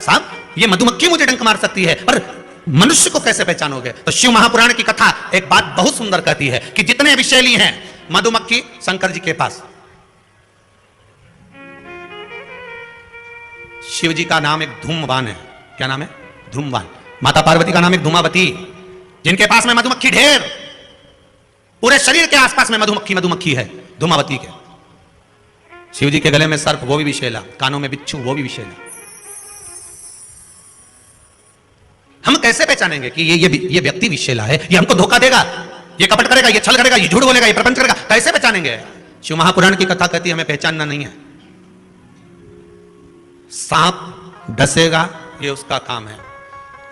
साहब ये मधुमक्खी मुझे डंक मार सकती है पर मनुष्य को कैसे पहचानोगे? तो शिव महापुराण की कथा एक बात बहुत सुंदर कहती है कि जितने विषैली हैं मधुमक्खी शंकर जी के पास, शिव जी का नाम एक धूमवान है। क्या नाम है? धूमवान। माता पार्वती का नाम एक धूमावती, जिनके पास में मधुमक्खी ढेर, पूरे शरीर के आसपास में मधुमक्खी मधुमक्खी है धूमावती के। शिव जी के गले में सर्प, वो भी विषैला, कानों में बिच्छू, वो भी विषैला। हम कैसे पहचानेंगे कि ये व्यक्ति विषैला है, ये हमको धोखा देगा, ये कपट करेगा, ये छल करेगा, ये झूठ बोलेगा, ये प्रपंच करेगा? कैसे पहचानेंगे? शिव महापुराण की कथा कहती है हमें पहचानना नहीं है। सांप डसेगा ये उसका काम है,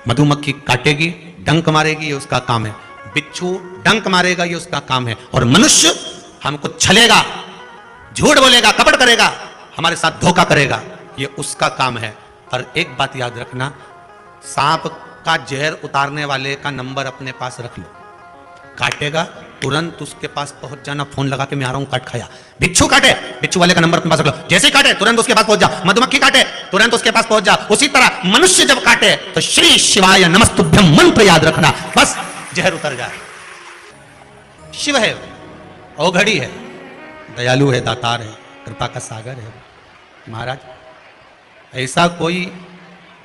मधुमक्खी काटेगी, डंक मारेगी, ये उसका काम है, बिच्छू डंक मारेगा, ये उसका काम है, और मनुष्य हमको छलेगा, झूठ बोलेगा, कपट करेगा, हमारे साथ धोखा करेगा, ये उसका काम है। पर एक बात याद रखना, सांप का जहर उतारने वाले का नंबर अपने पास रख लो। काटेगा तुरंत उसके पास पहुंच जाना, फोन लगा के मैं आ रहा हूं, काट खाया। बिच्छू काटे, बिच्छू वाले का नंबर अपने पास रख लो, जैसे काटे तुरंत उसके पास पहुंच जा। मधुमक्खी काटे तुरंत उसके पास पहुंच जा। उसी तरह मनुष्य जब काटे तो श्री शिवाय नमस्तुभ्यम मंत्र याद रखना, बस जहर उतर जाए। शिव है, औघड़ी है, दयालु है, दातार है, कृपा का सागर है। महाराज ऐसा कोई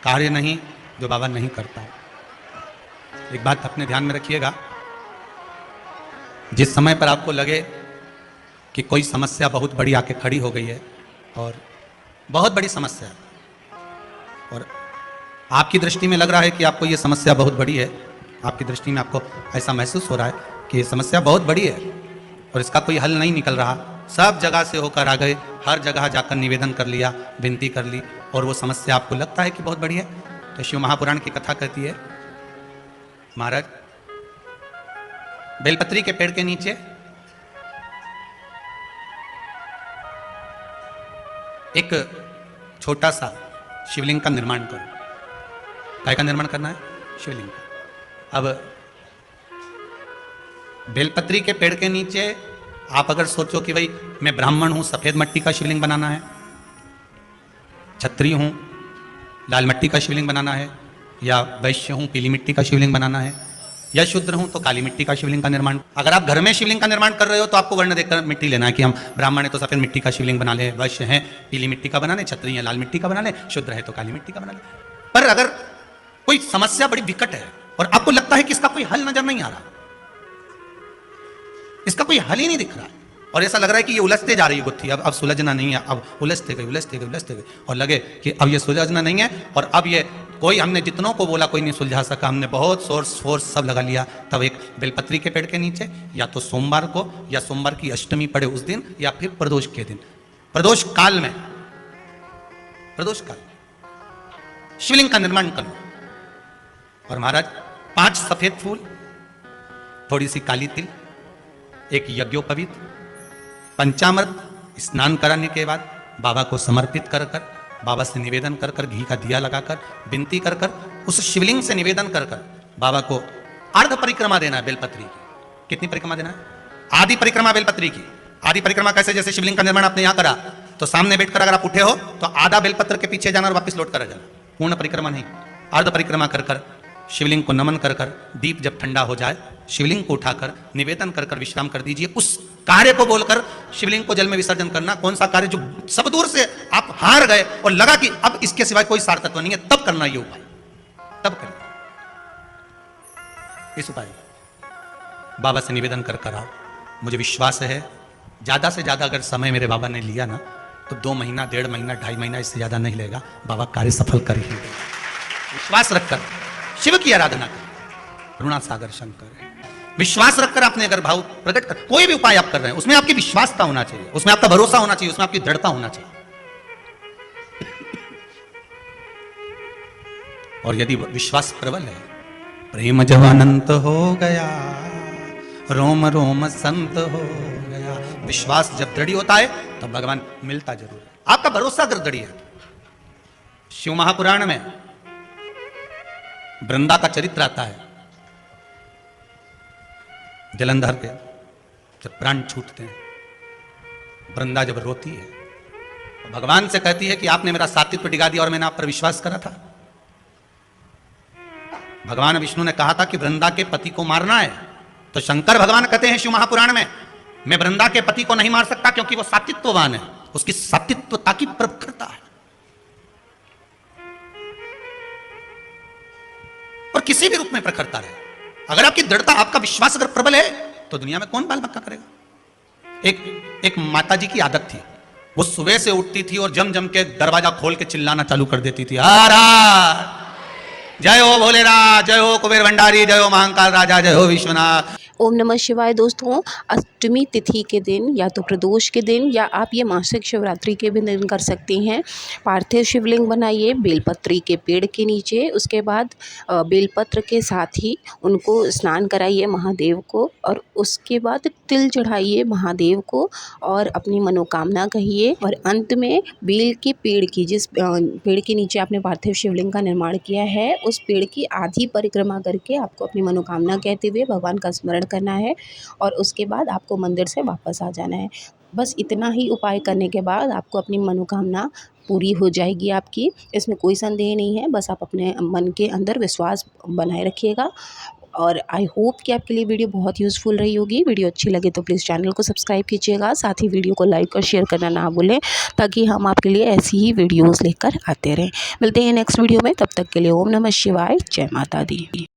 कार्य नहीं जो बाबा नहीं करता। एक बात अपने ध्यान में रखिएगा, जिस समय पर आपको लगे कि कोई समस्या बहुत बड़ी आके खड़ी हो गई है, और बहुत बड़ी समस्या, और आपकी दृष्टि में लग रहा है कि आपको ये समस्या बहुत बड़ी है, आपकी दृष्टि में आपको ऐसा महसूस हो रहा है कि ये समस्या बहुत बड़ी है और इसका कोई हल नहीं निकल रहा, सब जगह से होकर आ गए, हर जगह जाकर निवेदन कर लिया, विनती कर ली, और वो समस्या आपको लगता है कि बहुत बड़ी है, तो शिव महापुराण की कथा कहती है, महाराज बेलपत्री के पेड़ के नीचे एक छोटा सा शिवलिंग का निर्माण करो। काय का निर्माण करना है? शिवलिंग का। अब बेलपत्री के पेड़ के नीचे आप अगर सोचो कि भाई मैं ब्राह्मण हूं, सफेद मिट्टी का शिवलिंग बनाना है, क्षत्रिय हूं, लाल मिट्टी का शिवलिंग बनाना है, या वैश्य हूं, पीली मिट्टी का शिवलिंग बनाना है, या शूद्र हूं तो काली मिट्टी का शिवलिंग का निर्माण। अगर आप घर में शिवलिंग का निर्माण कर रहे हो तो आपको वर्ण देखकर मिट्टी लेना है कि हम ब्राह्मण है तो सफेद मिट्टी का शिवलिंग बना ले, वैश्य है पीली मिट्टी का बना ले, क्षत्रिय है लाल मिट्टी का बना ले, शूद्र है तो काली मिट्टी का बना ले। पर अगर कोई समस्या बड़ी विकट है और आपको लगता है कि इसका कोई हल नजर नहीं आ रहा, इसका कोई हल ही नहीं दिख रहा है, और ऐसा लग रहा है कि ये उलझते जा रही है गुत्थी, अब सुलझना नहीं है, अब उलझते गए उलझते गए उलझते गए, और लगे कि अब ये सुलझना नहीं है, और अब ये कोई, हमने जितनों को बोला कोई नहीं सुलझा सका, हमने बहुत सोर्स फोर्स सब लगा लिया, तब एक बेलपत्री के पेड़ के नीचे या तो सोमवार को, या सोमवार की अष्टमी पड़े उस दिन, या फिर प्रदोष के दिन, प्रदोष काल में, प्रदोष काल शिवलिंग का निर्माण कर लो। और महाराज 5 सफेद फूल, थोड़ी सी काली तिल, एक यज्ञोपवीत, पंचामृत स्नान कराने के बाद बाबा को समर्पित कर कर, बाबा से निवेदन कर कर, घी का दिया लगाकर विनती कर कर, उस शिवलिंग से निवेदन कर कर बाबा को अर्ध परिक्रमा देना है बेलपत्री की। कितनी परिक्रमा देना है? आधी परिक्रमा बेलपत्री की। आधी परिक्रमा कैसे? जैसे शिवलिंग का निर्माण आपने यहां करा तो सामने बैठकर अगर आप उठे हो तो आधा बेलपत्र के पीछे जाना और वापस लौट कर आ जाना, पूर्ण परिक्रमा नहीं, अर्ध परिक्रमा कर कर शिवलिंग को नमन कर कर, दीप जब ठंडा हो जाए शिवलिंग को उठाकर निवेदन कर कर विश्राम कर दीजिए। उस कार्य को बोलकर शिवलिंग को जल में विसर्जन करना। कौन सा कार्य? जो सब दूर से आप हार गए और लगा कि अब इसके सिवाय कोई सार तत्व नहीं है, तब करना ये उपाय, तब करिए इस उपाय। बाबा से निवेदन कर कर आओ। मुझे विश्वास है ज्यादा से ज्यादा अगर समय मेरे बाबा ने लिया ना तो 2 महीना, 1.5 महीना, 2.5 महीना, इससे ज्यादा नहीं लेगा, बाबा कार्य सफल कर ही देगा। विश्वास रखकर शिव की आराधना कर, करुणा सागर शंकर है। विश्वास रखकर आपने अगर भाव प्रकट कर, कोई भी उपाय आप कर रहे हैं उसमें आपकी विश्वासता होना चाहिए, उसमें आपका भरोसा होना चाहिए, उसमें आपकी दृढ़ता होना चाहिए। और यदि विश्वास प्रबल है, प्रेम जब अनंत हो गया, रोम रोम संत हो गया। विश्वास जब दृढ़ होता है तब भगवान मिलता जरूर है। आपका भरोसा अगर दृढ़ है, शिव महापुराण में वृंदा का चरित्र आता है। जलंधर के जब प्राण छूटते हैं, वृंदा जब रोती है, भगवान से कहती है कि आपने मेरा सात्वित्व डिगा दिया और मैंने आप पर विश्वास करा था, भगवान विष्णु ने कहा था कि वृंदा के पति को मारना है, तो शंकर भगवान कहते हैं शिव महापुराण में, मैं वृंदा के पति को नहीं मार सकता क्योंकि वो सात्वित्ववान है, उसकी सात्वित्वता की प्रखरता है। और किसी भी रूप में प्रखरता रहे, अगर आपकी दृढ़ता, आपका विश्वास अगर प्रबल है, तो दुनिया में कौन बाल बक्का करेगा। एक माता जी की आदत थी, वो सुबह से उठती थी और जम जम के दरवाजा खोल के चिल्लाना चालू कर देती थी, आरा जय हो भोलेनाथ, जय हो कुबेर भंडारी, जय हो महाकाल राजा, जय हो विश्वनाथ। ओम नमः शिवाय। दोस्तों, अष्टमी तिथि के दिन या तो प्रदोष के दिन या आप ये मासिक शिवरात्रि के भी दिन कर सकती हैं। पार्थिव शिवलिंग बनाइए बेलपत्री के पेड़ के नीचे, उसके बाद बेलपत्र के साथ ही उनको स्नान कराइए महादेव को, और उसके बाद तिल चढ़ाइए महादेव को और अपनी मनोकामना कहिए। और अंत में बेल के पेड़ की, जिस पेड़ के नीचे आपने पार्थिव शिवलिंग का निर्माण किया है, उस पेड़ की आधी परिक्रमा करके आपको अपनी मनोकामना कहते हुए भगवान का स्मरण करना है और उसके बाद आपको मंदिर से वापस आ जाना है। बस इतना ही उपाय करने के बाद आपको अपनी मनोकामना पूरी हो जाएगी आपकी, इसमें कोई संदेह नहीं है। बस आप अपने मन के अंदर विश्वास बनाए रखिएगा। और आई होप कि आपके लिए वीडियो बहुत यूज़फुल रही होगी। वीडियो अच्छी लगे तो प्लीज़ चैनल को सब्सक्राइब कीजिएगा, साथ ही वीडियो को लाइक और शेयर करना ना भूलें, ताकि हम आपके लिए ऐसी ही वीडियोज़ लेकर आते रहें। मिलते हैं नेक्स्ट वीडियो में, तब तक के लिए ओम नमः शिवाय, जय माता दी।